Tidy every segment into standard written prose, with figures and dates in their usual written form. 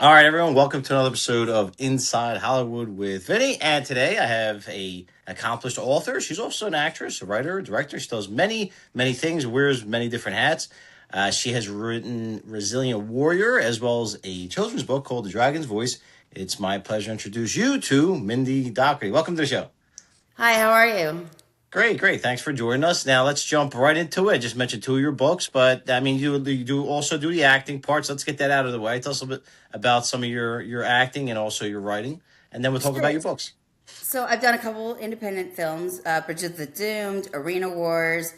All right, everyone, welcome to another episode of Inside Hollywood with Vinny. And today I have a accomplished author. She's also an actress, a writer, a director. She does many things, wears many different hats. She has written Resilient Warrior as well as a children's book called The Dragon's Voice. It's my pleasure to introduce you to Mindy Dougherty. Welcome to the show. Hi, how are you? Great. Thanks for joining us. Now let's jump right into it. I just mentioned two of your books, but I mean, you do also do the acting parts. Let's get that out of the way. Tell us a bit about some of your acting and also your writing, and then we'll talk about Sure. your books. So I've done a couple independent films, Bridget the Doomed, Arena Wars,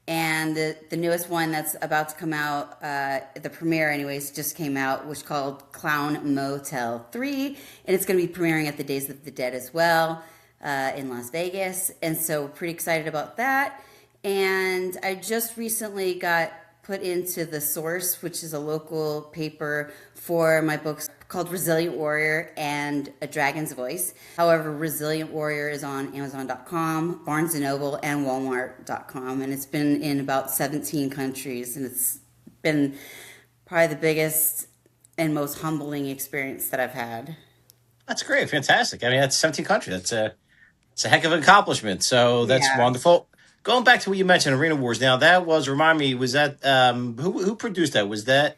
and the newest one that's about to come out, the premiere anyways, just came out, which is called Clown Motel 3, and it's going to be premiering at the Days of the Dead as well in Las Vegas, and so pretty excited about that. And I just recently got put into The Source, which is a local paper for my books called Resilient Warrior and A Dragon's Voice. However, Resilient Warrior is on Amazon.com, Barnes& and Noble, and Walmart.com, and it's been in about 17 countries, and it's been probably the biggest and most humbling experience that I've had. That's great, fantastic. I mean, that's 17 countries. It's a heck of an accomplishment. So that's Yeah. wonderful. Going back to what you mentioned, Arena Wars. Now that was remind me, was that who produced that? Was that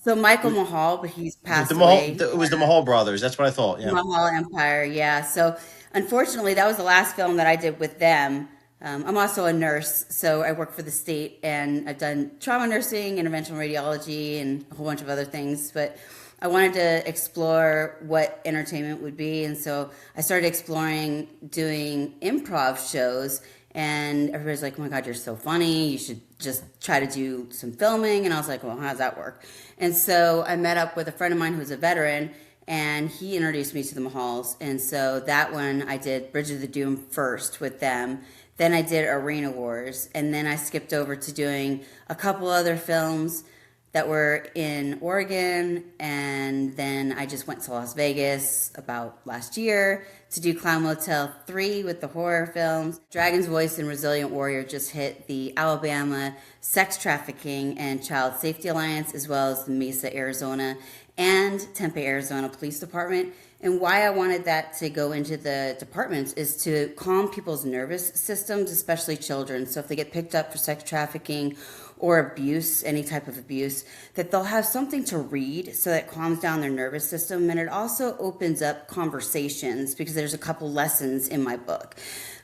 So Michael Mahal, but he's the passed Mahal? away. It was the Mahal brothers. That's what I thought. Yeah. Mahal Empire, yeah. So unfortunately, that was the last film that I did with them. I'm also a nurse, so I work for the state, and I've done trauma nursing, interventional radiology, and a whole bunch of other things. But I wanted to explore what entertainment would be, and so I started exploring doing improv shows. And everybody's like, "Oh my God, you're so funny! You should just try to do some filming." And I was like, "Well, how does that work?" And so I met up with a friend of mine who's a veteran, and he introduced me to the Mahals. And so that one I did Bridge of the Doom first with them. Then I did Arena Wars, and then I skipped over to doing a couple other films that were in Oregon, and then I just went to Las Vegas about last year to do Clown Motel 3 with the horror films. Dragon's Voice and Resilient Warrior just hit the Alabama Sex Trafficking and Child Safety Alliance, as well as the Mesa, Arizona, and Tempe, Arizona Police Department. And why I wanted that to go into the departments is to calm people's nervous systems, especially children. So if they get picked up for sex trafficking or abuse, any type of abuse, that they'll have something to read so that calms down their nervous system. And it also opens up conversations because there's a couple lessons in my book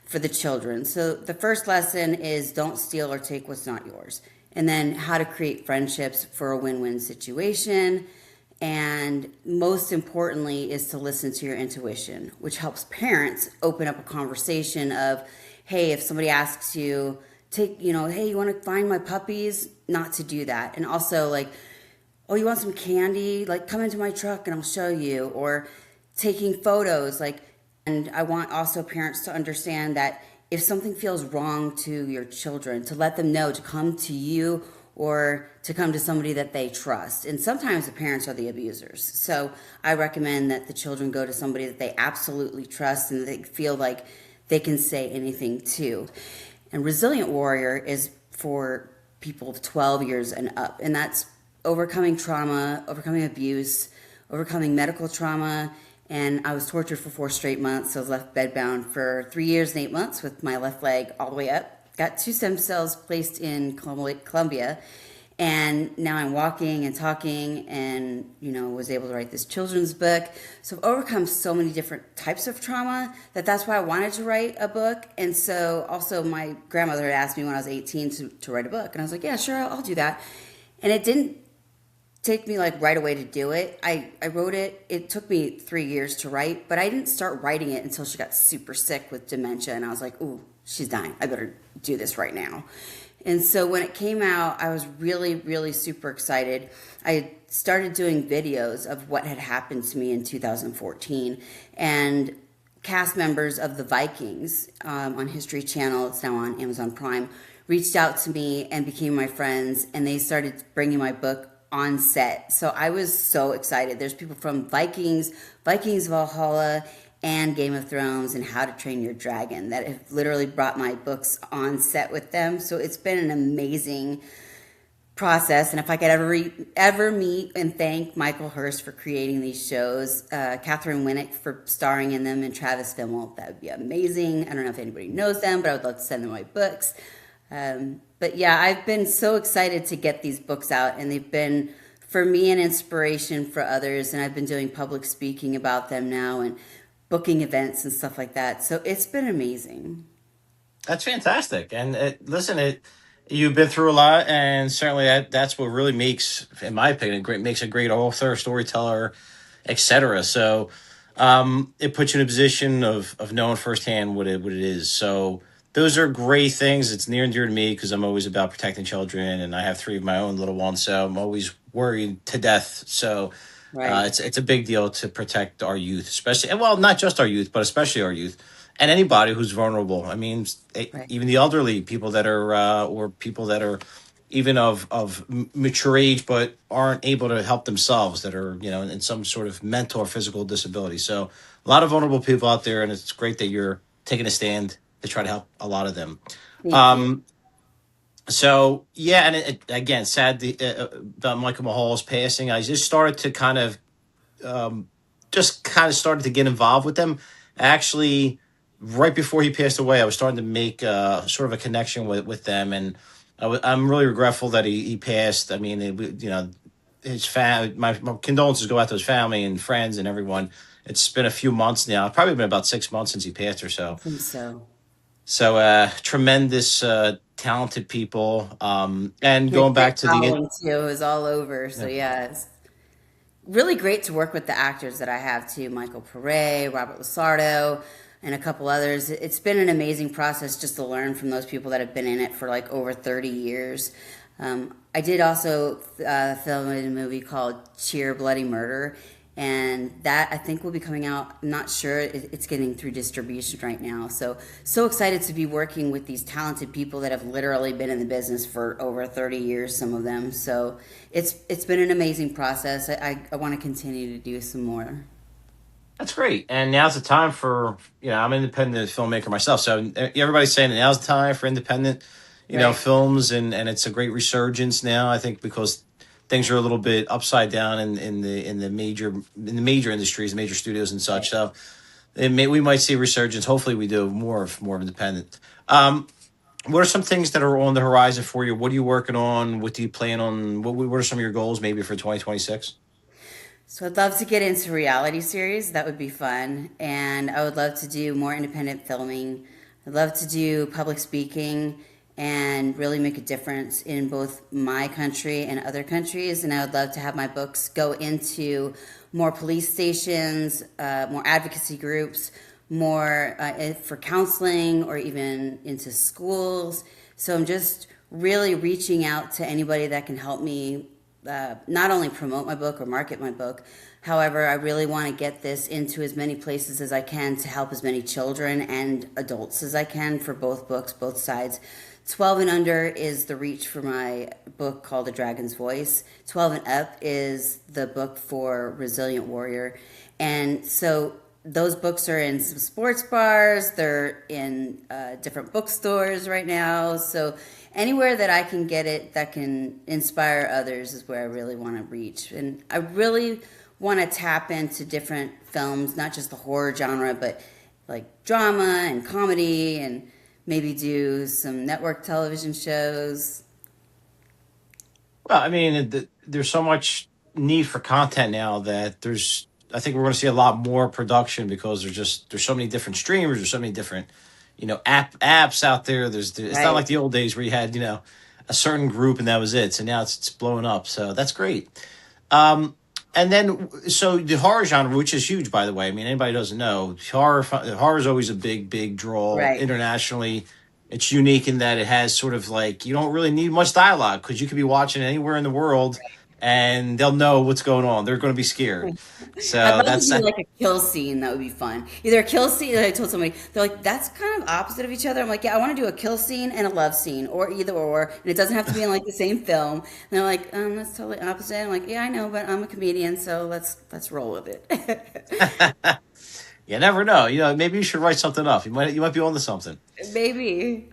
for the children. So the first lesson is don't steal or take what's not yours. And then how to create friendships for a win-win situation. And most importantly is to listen to your intuition, which helps parents open up a conversation of, hey, if somebody asks you, hey, you want to find my puppies? Not to do that. And also like, oh, you want some candy? Like come into my truck and I'll show you. Or taking photos, and I want also parents to understand that if something feels wrong to your children, to let them know to come to you or to come to somebody that they trust. And sometimes the parents are the abusers. So I recommend that the children go to somebody that they absolutely trust and they feel like they can say anything to. And Resilient Warrior is for people of 12 years and up. And that's overcoming trauma, overcoming abuse, overcoming medical trauma. And I was tortured for 4 straight months. So I was left bedbound for 3 years and 8 months with my left leg all the way up. Got 2 stem cells placed in Colombia, and now I'm walking and talking, and was able to write this children's book. So I've overcome so many different types of trauma that's why I wanted to write a book. And so also my grandmother had asked me when I was 18 to write a book, and I was like, yeah, sure, I'll do that. And it didn't take me like right away to do it. I wrote it. It took me 3 years to write, but I didn't start writing it until she got super sick with dementia, and I was like, ooh, she's dying. I better do this right now. And so when it came out, I was really super excited. I started doing videos of what had happened to me in 2014, and cast members of the Vikings on History Channel, it's now on Amazon Prime, reached out to me and became my friends, and they started bringing my book on set. So I was so excited. There's people from Vikings Valhalla, and Game of Thrones and How to Train Your Dragon that have literally brought my books on set with them. So it's been an amazing process. And if I could ever meet and thank Michael Hurst for creating these shows, Catherine Winnick for starring in them, and Travis Fimmel, that would be amazing. I don't know if anybody knows them, but I would love to send them my books. But yeah, I've been so excited to get these books out, and they've been, for me, an inspiration for others. And I've been doing public speaking about them now and booking events and stuff like that. So it's been amazing. That's fantastic. And listen, you've been through a lot, and certainly that's what really makes, in my opinion, makes a great author, storyteller, etc. So it puts you in a position of knowing firsthand what it is. So those are great things. It's near and dear to me because I'm always about protecting children, and I have three of my own little ones, so I'm always worried to death. So Right. it's a big deal to protect our youth, especially, and well, not just our youth, but especially our youth and anybody who's vulnerable. I mean, Right. even the elderly, people that are or people that are even of mature age but aren't able to help themselves, that are in some sort of mental or physical disability. So a lot of vulnerable people out there, and it's great that you're taking a stand to try to help a lot of them. Thank you. Um, so yeah, and again, sad about Michael Mahall's passing. I just started to kind of started to get involved with them. Actually, right before he passed away, I was starting to make sort of a connection with them, and I'm really regretful that he passed. I mean, his my condolences go out to his family and friends and everyone. It's been a few months now. It's probably been about 6 months since he passed or I so. think so. So tremendous, talented people. And His going great back to the following too is all over. So yeah. yeah, it's really great to work with the actors that I have too. Michael Pere, Robert Lasardo, and a couple others. It's been an amazing process just to learn from those people that have been in it for like over 30 years. I did also film in a movie called Cheer Bloody Murder, and that I think will be coming out. I'm not sure. It's getting through distribution right now. So excited to be working with these talented people that have literally been in the business for over 30 years, some of them. So it's been an amazing process. I want to continue to do some more. That's great. And now's the time for, I'm an independent filmmaker myself. So everybody's saying that now's the time for independent, Right. films. And it's a great resurgence now, I think, because things are a little bit upside down in the major industries, major studios and such. Right. So we might see a resurgence. Hopefully we do more of independent. Um, what are some things that are on the horizon for you? What are you working on? What do you plan on? What are some of your goals maybe for 2026? So I'd love to get into reality series. That would be fun. And I would love to do more independent filming. I'd love to do public speaking and really make a difference in both my country and other countries. And I would love to have my books go into more police stations, more advocacy groups, more for counseling, or even into schools. So I'm just really reaching out to anybody that can help me not only promote my book or market my book. However, I really want to get this into as many places as I can to help as many children and adults as I can for both books, both sides. 12 and under is the reach for my book called A Dragon's Voice. 12 and up is the book for Resilient Warrior. And so those books are in some sports bars, they're in different bookstores right now. So anywhere that I can get it that can inspire others is where I really want to reach. And I really want to tap into different films, not just the horror genre, but like drama and comedy, and maybe do some network television shows. Well, I mean, there's so much need for content now that I think we're going to see a lot more production because there's so many different streamers, there's so many different, apps out there. It's not like Right. the old days where you had, a certain group and that was it. So now it's blowing up. So that's great. And then, so the horror genre, which is huge, by the way. I mean, anybody who doesn't know, horror is always a big draw Right. internationally. It's unique in that it has sort of like, you don't really need much dialogue because you could be watching anywhere in the world and they'll know what's going on. They're going to be scared. I'd So love to that's do like a kill scene. That would be fun. Either a kill scene. I told somebody, they're like, "That's kind of opposite of each other." I'm like, "Yeah, I want to do a kill scene and a love scene, or either or, and it doesn't have to be in like the same film." And they're like, "That's totally opposite." I'm like, "Yeah, I know, but I'm a comedian, so let's roll with it." you never know. Maybe you should write something up. You might be onto something. Maybe.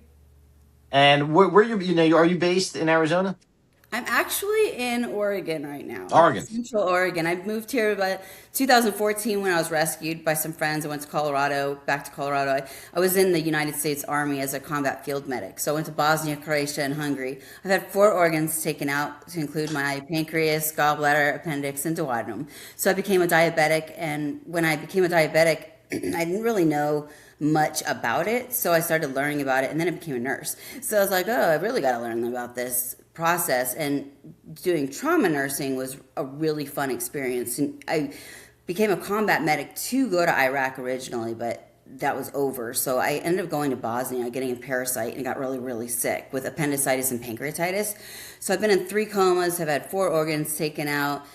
And where are you based in Arizona? I'm actually in Oregon right now, Oregon. Central Oregon. I moved here about 2014 when I was rescued by some friends. I went to Colorado, back to Colorado. I was in the United States Army as a combat field medic. So I went to Bosnia, Croatia, and Hungary. I've had 4 organs taken out to include my pancreas, gallbladder, appendix, and duodenum. So I became a diabetic, and when I became a diabetic, I didn't really know much about it, so I started learning about it, and then I became a nurse. So I was like, oh, I really got to learn about this process. And doing trauma nursing was a really fun experience. And I became a combat medic to go to Iraq originally, but that was over. So I ended up going to Bosnia, getting a parasite, and got really, really sick with appendicitis and pancreatitis. So I've been in 3 comas, have had 4 organs taken out.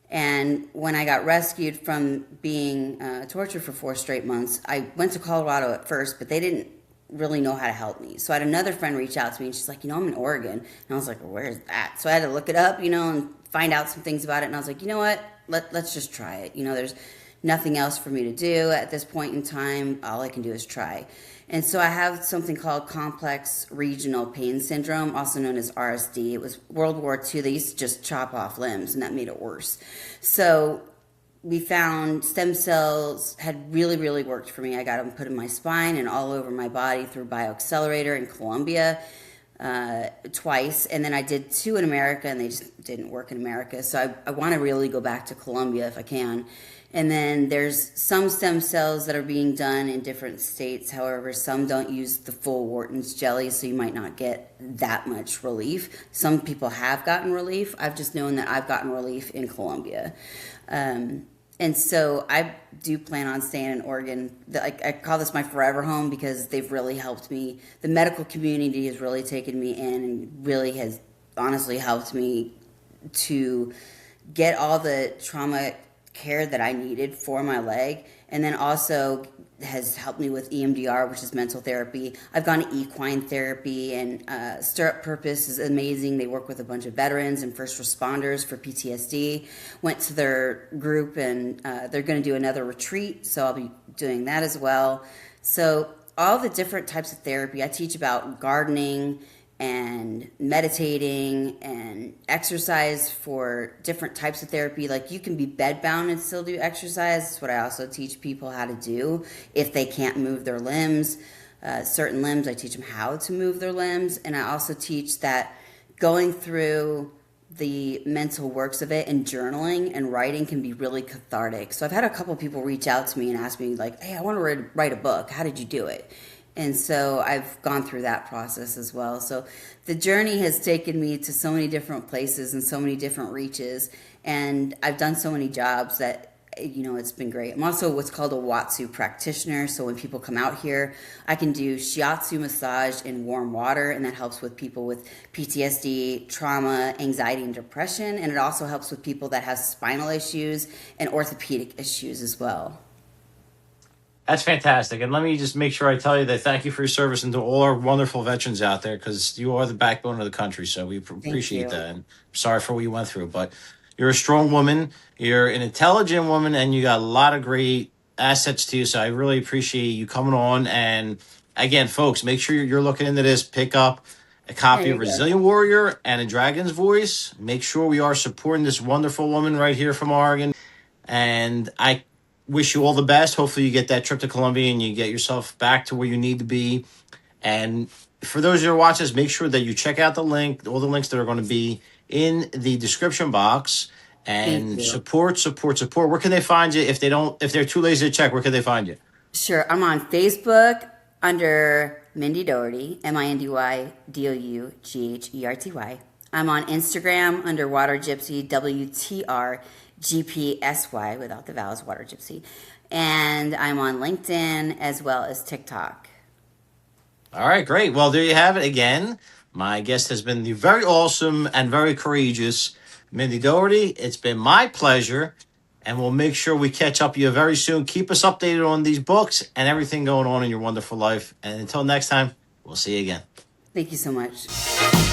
And when I got rescued from being tortured for 4 straight months, I went to Colorado at first, but they didn't really know how to help me. So I had another friend reach out to me, and she's like, I'm in Oregon. And I was like, well, where's that? So I had to look it up, and find out some things about it. And I was like, you know what? Let's just try it. There's nothing else for me to do at this point in time. All I can do is try. And so I have something called complex regional pain syndrome, also known as RSD. It was World War II. They used to just chop off limbs, and that made it worse. So we found stem cells had really, really worked for me. I got them put in my spine and all over my body through BioAccelerator in Colombia twice. And then I did 2 in America, and they just didn't work in America. So I want to really go back to Colombia if I can. And then there's some stem cells that are being done in different states. However, some don't use the full Wharton's jelly, so you might not get that much relief. Some people have gotten relief. I've just known that I've gotten relief in Colombia. And so I do plan on staying in Oregon. I call this my forever home because they've really helped me. The medical community has really taken me in and really has honestly helped me to get all the trauma care that I needed for my leg, and then also has helped me with EMDR, which is mental therapy. I've gone to equine therapy, and Stirrup Purpose is amazing. They work with a bunch of veterans and first responders for PTSD. Went to their group, and they're going to do another retreat, so I'll be doing that as well. So all the different types of therapy. I teach about gardening and meditating and exercise for different types of therapy. Like, you can be bedbound and still do exercise. That's what I also teach people how to do if they can't move their limbs. Certain limbs, I teach them how to move their limbs. And I also teach that going through the mental works of it and journaling and writing can be really cathartic. So I've had a couple people reach out to me and ask me, like, hey, I want to write a book. How did you do it? And so I've gone through that process as well. So the journey has taken me to so many different places and so many different reaches. And I've done so many jobs that, it's been great. I'm also what's called a Watsu practitioner. So when people come out here, I can do shiatsu massage in warm water, and that helps with people with PTSD, trauma, anxiety, and depression. And it also helps with people that have spinal issues and orthopedic issues as well. That's fantastic. And let me just make sure I tell you that thank you for your service and to all our wonderful veterans out there, because you are the backbone of the country. So we appreciate that. And sorry for what you went through. But you're a strong woman. You're an intelligent woman, and you got a lot of great assets to you. So I really appreciate you coming on. And again, folks, make sure you're looking into this. Pick up a copy of Resilient Warrior and A Dragon's Voice. Make sure we are supporting this wonderful woman right here from Oregon. And I wish you all the best. Hopefully you get that trip to Colombia and you get yourself back to where you need to be. And for those who are watching this, make sure that you check out all the links that are going to be in the description box. And support. Where can they find you if they're too lazy to check? Where can they find you? Sure. I'm on Facebook under Mindy Dougherty, MindyDougherty. I'm on Instagram under Water Gypsy, WTRGPSY, without the vowels, Water Gypsy. And I'm on LinkedIn as well as TikTok. All right, great. Well, there you have it again. My guest has been the very awesome and very courageous Mindy Dougherty. It's been my pleasure, and we'll make sure we catch up with you very soon. Keep us updated on these books and everything going on in your wonderful life. And until next time, we'll see you again. Thank you so much.